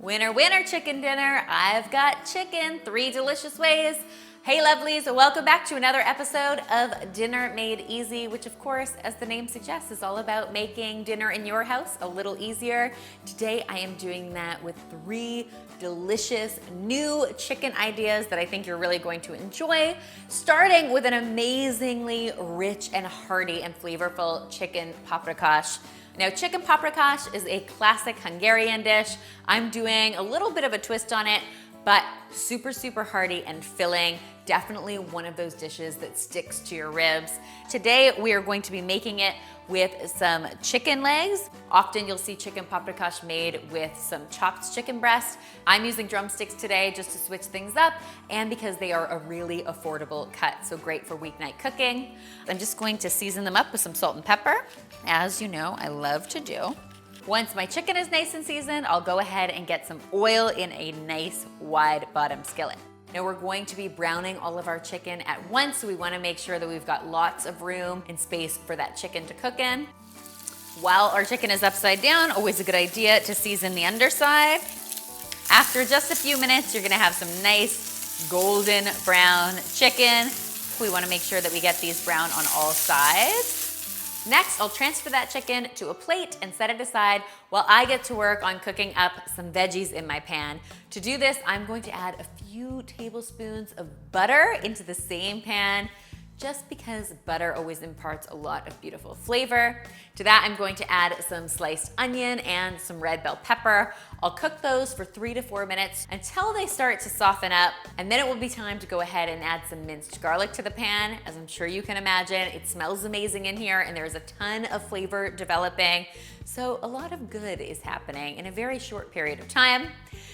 Winner, winner, chicken dinner. I've got chicken, 3 delicious ways. Hey lovelies, welcome back to another episode of Dinner Made Easy, which of course, as the name suggests, is all about making dinner in your house a little easier. Today I am doing that with 3 delicious new chicken ideas that I think you're really going to enjoy, starting with an amazingly rich and hearty and flavorful chicken paprikash. Now, chicken paprikash is a classic Hungarian dish. I'm doing a little bit of a twist on it, but super, super hearty and filling. Definitely one of those dishes that sticks to your ribs. Today, we are going to be making it with some chicken legs. Often you'll see chicken paprikash made with some chopped chicken breast. I'm using drumsticks today just to switch things up and because they are a really affordable cut, so great for weeknight cooking. I'm just going to season them up with some salt and pepper, as you know I love to do. Once my chicken is nice and seasoned, I'll go ahead and get some oil in a nice wide bottom skillet. Now we're going to be browning all of our chicken at once, so we want to make sure that we've got lots of room and space for that chicken to cook in. While our chicken is upside down, always a good idea to season the underside. After just a few minutes, you're gonna have some nice golden brown chicken. We want to make sure that we get these brown on all sides. Next, I'll transfer that chicken to a plate and set it aside while I get to work on cooking up some veggies in my pan. To do this, I'm going to add a few tablespoons of butter into the same pan, just because butter always imparts a lot of beautiful flavor. To that, I'm going to add some sliced onion and some red bell pepper. I'll cook those for 3 to 4 minutes until they start to soften up, and then it will be time to go ahead and add some minced garlic to the pan. As I'm sure you can imagine, it smells amazing in here and there's a ton of flavor developing. So a lot of good is happening in a very short period of time.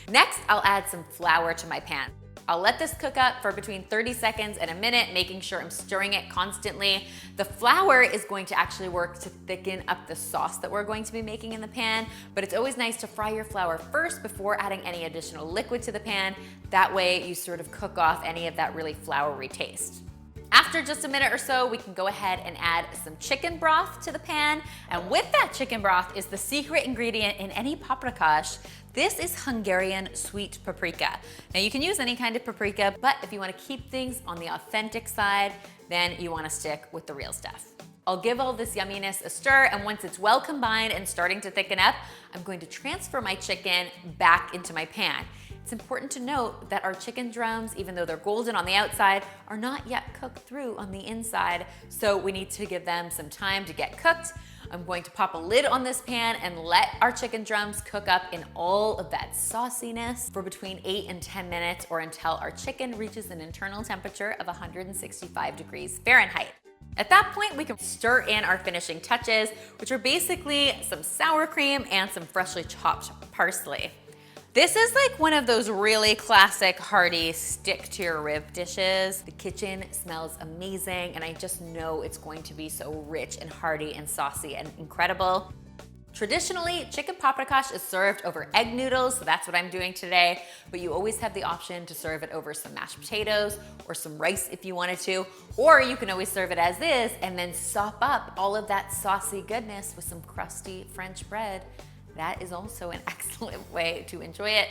Next, I'll add some flour to my pan. I'll let this cook up for between 30 seconds and a minute, making sure I'm stirring it constantly. The flour is going to actually work to thicken up the sauce that we're going to be making in the pan, but it's always nice to fry your flour first before adding any additional liquid to the pan. That way you sort of cook off any of that really floury taste. After just a minute or so, we can go ahead and add some chicken broth to the pan. And with that chicken broth is the secret ingredient in any paprikash. This is Hungarian sweet paprika. Now you can use any kind of paprika, but if you want to keep things on the authentic side, then you want to stick with the real stuff. I'll give all this yumminess a stir, and once it's well combined and starting to thicken up, I'm going to transfer my chicken back into my pan. It's important to note that our chicken drums, even though they're golden on the outside, are not yet cooked through on the inside, so we need to give them some time to get cooked. I'm going to pop a lid on this pan and let our chicken drums cook up in all of that sauciness for between 8 and 10 minutes, or until our chicken reaches an internal temperature of 165 degrees Fahrenheit. At that point, we can stir in our finishing touches, which are basically some sour cream and some freshly chopped parsley. This is like one of those really classic hearty stick to your rib dishes. The kitchen smells amazing and I just know it's going to be so rich and hearty and saucy and incredible. Traditionally, chicken paprikash is served over egg noodles, so that's what I'm doing today, but you always have the option to serve it over some mashed potatoes or some rice if you wanted to, or you can always serve it as is and then sop up all of that saucy goodness with some crusty French bread. That is also an excellent way to enjoy it.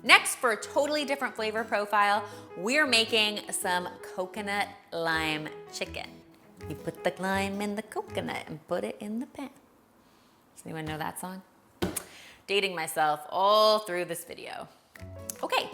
Next, for a totally different flavor profile, we're making some coconut lime chicken. You put the lime in the coconut and put it in the pan. Does anyone know that song? Dating myself all through this video. Okay.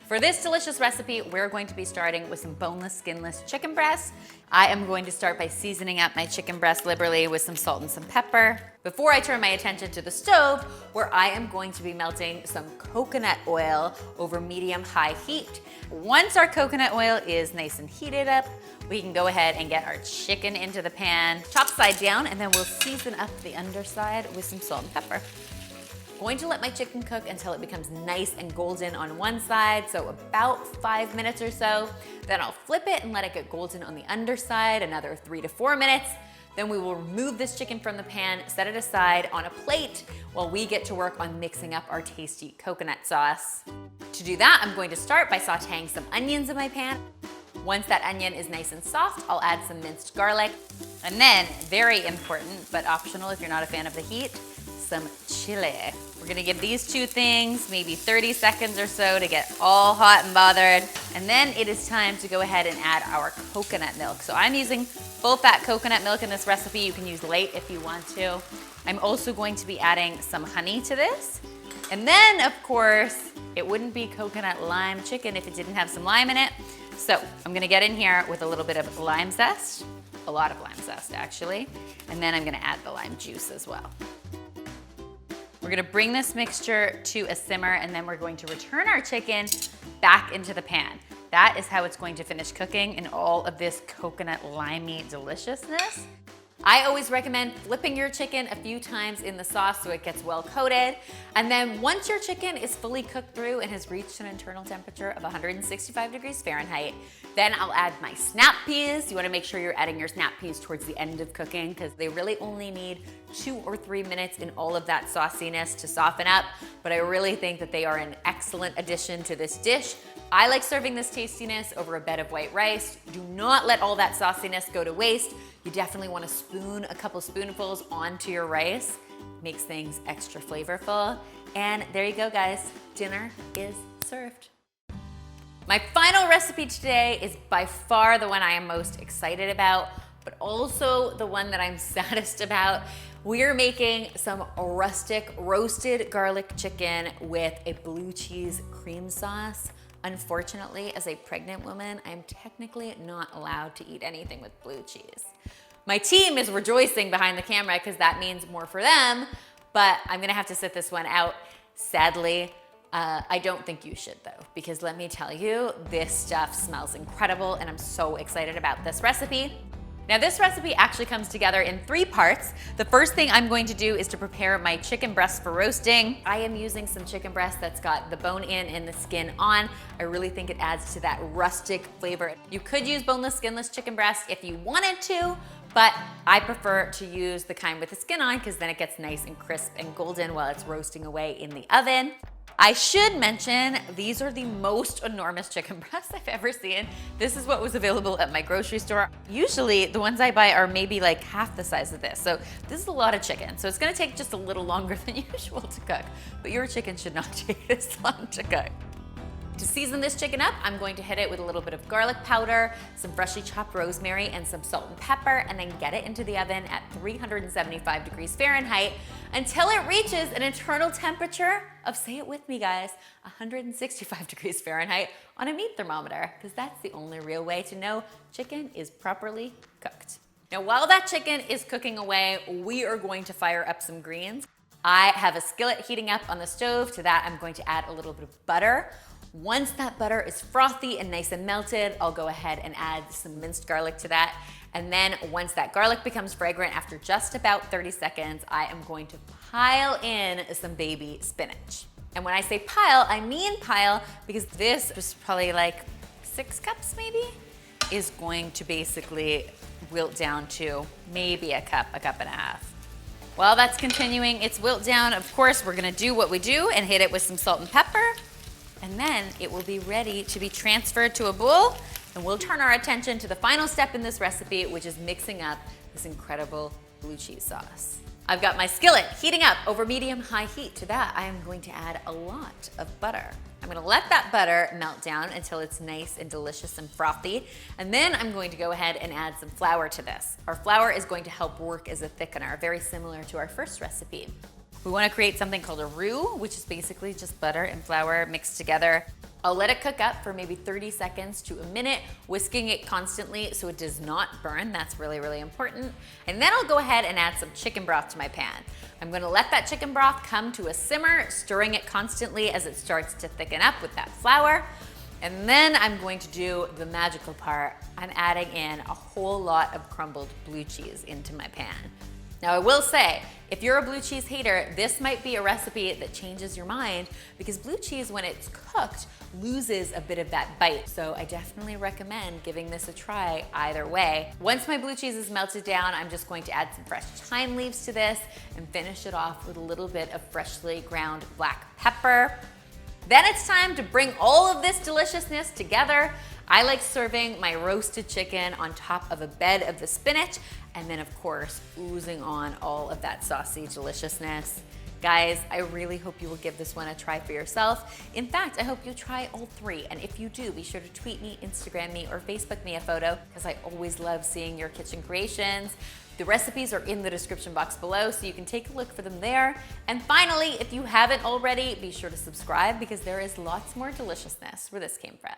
For this delicious recipe, we're going to be starting with some boneless, skinless chicken breasts. I am going to start by seasoning up my chicken breast liberally with some salt and some pepper before I turn my attention to the stove, where I am going to be melting some coconut oil over medium-high heat. Once our coconut oil is nice and heated up, we can go ahead and get our chicken into the pan, top side down, and then we'll season up the underside with some salt and pepper. Going to let my chicken cook until it becomes nice and golden on one side, so about 5 minutes or so. Then I'll flip it and let it get golden on the underside, another 3 to 4 minutes. Then we will remove this chicken from the pan, set it aside on a plate while we get to work on mixing up our tasty coconut sauce. To do that, I'm going to start by sauteing some onions in my pan. Once that onion is nice and soft, I'll add some minced garlic. And then, very important, but optional if you're not a fan of the heat, some chili. We're gonna give these two things maybe 30 seconds or so to get all hot and bothered. And then it is time to go ahead and add our coconut milk. So I'm using full fat coconut milk in this recipe. You can use light if you want to. I'm also going to be adding some honey to this. And then, of course, it wouldn't be coconut lime chicken if it didn't have some lime in it. So I'm gonna get in here with a little bit of lime zest, a lot of lime zest actually, and then I'm gonna add the lime juice as well. We're gonna bring this mixture to a simmer, and then we're going to return our chicken back into the pan. That is how it's going to finish cooking in all of this coconut limey deliciousness. I always recommend flipping your chicken a few times in the sauce so it gets well coated. And then once your chicken is fully cooked through and has reached an internal temperature of 165 degrees Fahrenheit, then I'll add my snap peas. You wanna make sure you're adding your snap peas towards the end of cooking because they really only need 2 or 3 minutes in all of that sauciness to soften up. But I really think that they are an excellent addition to this dish. I like serving this tastiness over a bed of white rice. Do not let all that sauciness go to waste. You definitely want to spoon a couple spoonfuls onto your rice. Makes things extra flavorful. And there you go, guys. Dinner is served. My final recipe today is by far the one I am most excited about, but also the one that I'm saddest about. We're making some rustic roasted garlic chicken with a blue cheese cream sauce. Unfortunately, as a pregnant woman, I'm technically not allowed to eat anything with blue cheese. My team is rejoicing behind the camera because that means more for them, but I'm gonna have to sit this one out. Sadly, I don't think you should though, because let me tell you, this stuff smells incredible and I'm so excited about this recipe. Now this recipe actually comes together in 3 parts. The first thing I'm going to do is to prepare my chicken breast for roasting. I am using some chicken breast that's got the bone in and the skin on. I really think it adds to that rustic flavor. You could use boneless, skinless chicken breast if you wanted to, but I prefer to use the kind with the skin on because then it gets nice and crisp and golden while it's roasting away in the oven. I should mention, these are the most enormous chicken breasts I've ever seen. This is what was available at my grocery store. Usually the ones I buy are maybe like half the size of this. So this is a lot of chicken. So it's gonna take just a little longer than usual to cook, but your chicken should not take this long to cook. To season this chicken up, I'm going to hit it with a little bit of garlic powder, some freshly chopped rosemary, and some salt and pepper, and then get it into the oven at 375 degrees Fahrenheit until it reaches an internal temperature of, say it with me guys, 165 degrees Fahrenheit on a meat thermometer, because that's the only real way to know chicken is properly cooked. Now, while that chicken is cooking away, we are going to fire up some greens. I have a skillet heating up on the stove. To that, I'm going to add a little bit of butter. Once that butter is frothy and nice and melted, I'll go ahead and add some minced garlic to that. And then once that garlic becomes fragrant, after just about 30 seconds, I am going to pile in some baby spinach. And when I say pile, I mean pile because this is probably like 6 cups maybe, is going to basically wilt down to maybe a cup and a half. While that's continuing its wilt down, of course, we're gonna do what we do and hit it with some salt and pepper. And then it will be ready to be transferred to a bowl, and we'll turn our attention to the final step in this recipe, which is mixing up this incredible blue cheese sauce. I've got my skillet heating up over medium-high heat. To that, I am going to add a lot of butter. I'm gonna let that butter melt down until it's nice and delicious and frothy, and then I'm going to go ahead and add some flour to this. Our flour is going to help work as a thickener, very similar to our first recipe. We want to create something called a roux, which is basically just butter and flour mixed together. I'll let it cook up for maybe 30 seconds to a minute, whisking it constantly so it does not burn. That's really, really important. And then I'll go ahead and add some chicken broth to my pan. I'm going to let that chicken broth come to a simmer, stirring it constantly as it starts to thicken up with that flour. And then I'm going to do the magical part. I'm adding in a whole lot of crumbled blue cheese into my pan. Now I will say, if you're a blue cheese hater, this might be a recipe that changes your mind because blue cheese, when it's cooked, loses a bit of that bite. So I definitely recommend giving this a try either way. Once my blue cheese is melted down, I'm just going to add some fresh thyme leaves to this and finish it off with a little bit of freshly ground black pepper. Then it's time to bring all of this deliciousness together. I like serving my roasted chicken on top of a bed of the spinach, and then of course, oozing on all of that saucy deliciousness. Guys, I really hope you will give this one a try for yourself. In fact, I hope you try all three. And if you do, be sure to tweet me, Instagram me, or Facebook me a photo, because I always love seeing your kitchen creations. The recipes are in the description box below, so you can take a look for them there. And finally, if you haven't already, be sure to subscribe, because there is lots more deliciousness where this came from.